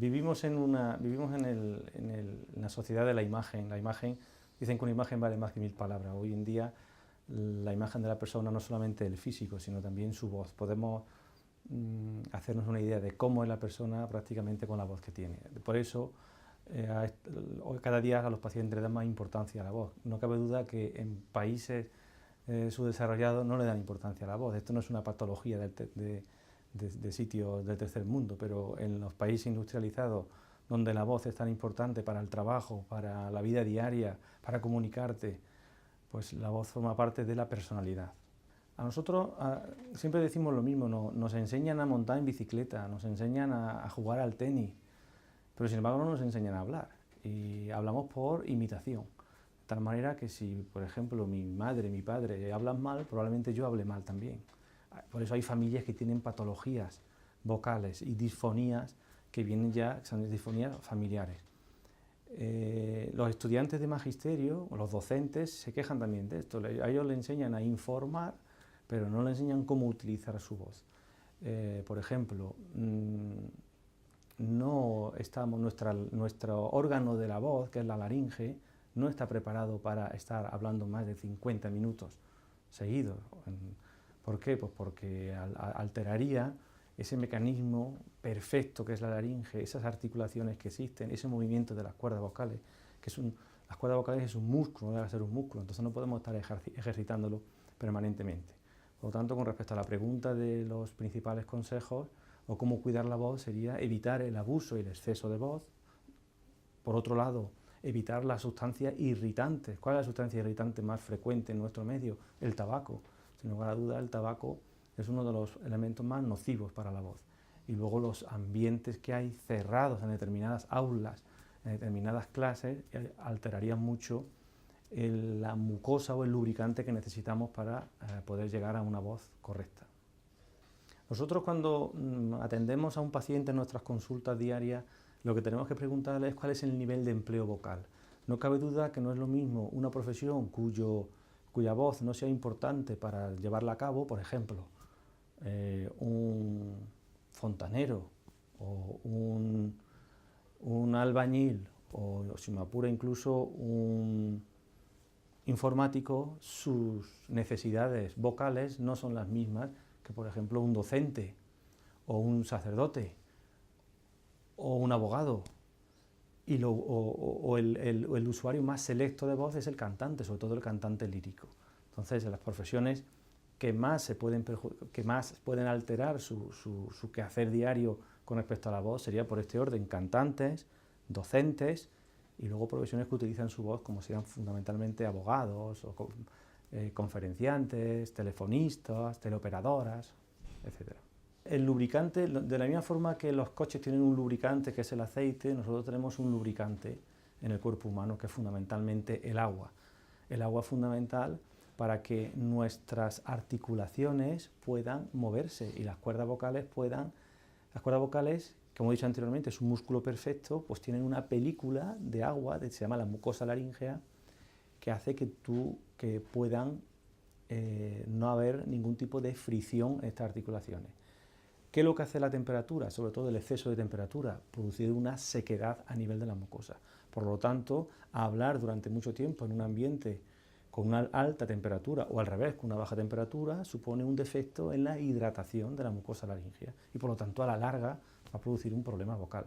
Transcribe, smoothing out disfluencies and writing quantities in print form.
en la sociedad de la imagen. La imagen, dicen que una imagen vale más que 1000 palabras. Hoy en día la imagen de la persona no es solamente el físico, sino también su voz. Podemos hacernos una idea de cómo es la persona prácticamente con la voz que tiene. Por eso, cada día a los pacientes les dan más importancia a la voz. No cabe duda que en países subdesarrollados no le dan importancia a la voz. Esto no es una patología de sitios del tercer mundo, pero en los países industrializados, donde la voz es tan importante para el trabajo, para la vida diaria, para comunicarte, pues la voz forma parte de la personalidad. A nosotros siempre decimos lo mismo, nos enseñan a montar en bicicleta, nos enseñan a jugar al tenis, pero sin embargo no nos enseñan a hablar, y hablamos por imitación. De tal manera que si, por ejemplo, mi madre, mi padre hablan mal, probablemente yo hable mal también. Por eso hay familias que tienen patologías vocales y disfonías que vienen ya, son disfonías familiares. Los estudiantes de magisterio, o los docentes, se quejan también de esto. A ellos les enseñan a informar, pero no les enseñan cómo utilizar su voz. Por ejemplo, nuestro órgano de la voz, que es la laringe, no está preparado para estar hablando más de 50 minutos seguidos. ¿Por qué? Pues porque alteraría ese mecanismo perfecto que es la laringe, esas articulaciones que existen, ese movimiento de las cuerdas vocales, las cuerdas vocales es un músculo, no debe ser un músculo, entonces no podemos estar ejercitándolo permanentemente. Por lo tanto, con respecto a la pregunta de los principales consejos o cómo cuidar la voz, sería evitar el abuso y el exceso de voz. Por otro lado, evitar las sustancias irritantes. ¿Cuál es la sustancia irritante más frecuente en nuestro medio? El tabaco. Sin lugar a duda, el tabaco es uno de los elementos más nocivos para la voz. Y luego los ambientes que hay cerrados en determinadas aulas, en determinadas clases, alterarían mucho la mucosa o el lubricante que necesitamos para poder llegar a una voz correcta. Nosotros cuando atendemos a un paciente en nuestras consultas diarias, lo que tenemos que preguntarle es cuál es el nivel de empleo vocal. No cabe duda que no es lo mismo una profesión cuya voz no sea importante para llevarla a cabo, por ejemplo, un fontanero o un albañil o, si me apura, incluso un informático. Sus necesidades vocales no son las mismas que, por ejemplo, un docente o un sacerdote o un abogado. El usuario más selecto de voz es el cantante, sobre todo el cantante lírico. Entonces, en las profesiones que más pueden alterar su quehacer diario con respecto a la voz sería por este orden: cantantes, docentes, y luego profesiones que utilizan su voz, como serían fundamentalmente abogados, o conferenciantes, telefonistas, teleoperadoras, etc. El lubricante, de la misma forma que los coches tienen un lubricante que es el aceite, nosotros tenemos un lubricante en el cuerpo humano que es fundamentalmente el agua. El agua es fundamental para que nuestras articulaciones puedan moverse y las cuerdas vocales como he dicho anteriormente, es un músculo perfecto, pues tienen una película de agua, se llama la mucosa laríngea, que hace que puedan no haber ningún tipo de fricción en estas articulaciones. ¿Qué es lo que hace la temperatura? Sobre todo el exceso de temperatura, producir una sequedad a nivel de la mucosa. Por lo tanto, hablar durante mucho tiempo en un ambiente con una alta temperatura, o al revés, con una baja temperatura, supone un defecto en la hidratación de la mucosa laríngea y por lo tanto a la larga va a producir un problema vocal.